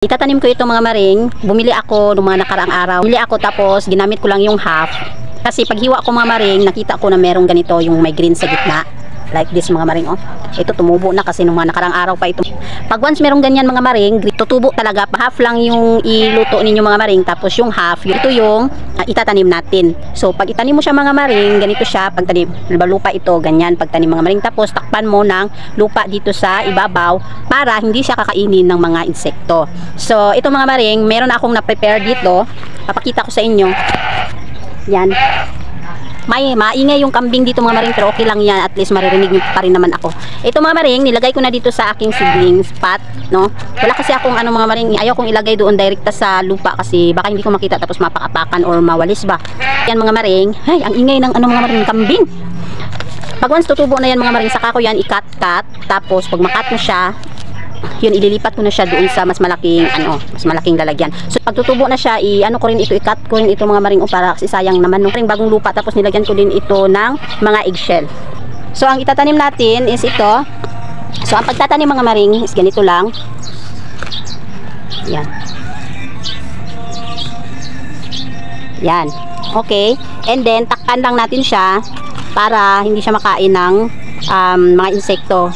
Itatanim ko ito mga maring. Bumili ako nung mga nakaraang araw. Bumili ako tapos ginamit ko lang yung half. Kasi paghiwa ko mga maring, nakita ko na merong ganito yung may green sa gitna. Like this mga maring, oh. Ito tumubo na kasi nung mga nakaraang araw pa ito. Pag once merong ganyan mga maring, tutubo talaga. Half lang yung iluto ninyo mga maring. Tapos yung half, ito yung itatanim natin. So pag itanim mo siya mga maring, ganito siya. Pag tanim, lupa ito, ganyan. Pag tanim mga maring, tapos takpan mo ng lupa dito sa ibabaw para hindi siya kakainin ng mga insekto. So ito mga maring, meron akong na-prepare dito. Papakita ko sa inyo. Yan. Maingay yung kambing dito mga maring, pero okay lang yan, at least maririnig nyo pa rin naman ako. Ito mga maring, nilagay ko na dito sa aking seedlings pot, no? Wala kasi akong mga maring, ayaw kong ilagay doon direkta sa lupa kasi baka hindi ko makita tapos mapakapakan or mawalis ba. Yan mga maring, ay ang ingay ng mga maring kambing. Pag once tutubo na yan mga maring, saka ko yan i-cut-cut, tapos pag makat na siya, yun ililipat ko na siya doon sa mas malaking lalagyan. So pag tutubo na siya, i-cut ko rin ito mga maring, para kasi sayang naman nung bagong lupa. Tapos nilagyan ko din ito ng mga eggshell. So ang itatanim natin is ito. So ang pagtatanim mga maring is ganito lang. Yan. Yan. Okay. And then takpan lang natin siya para hindi siya makain ng mga insekto.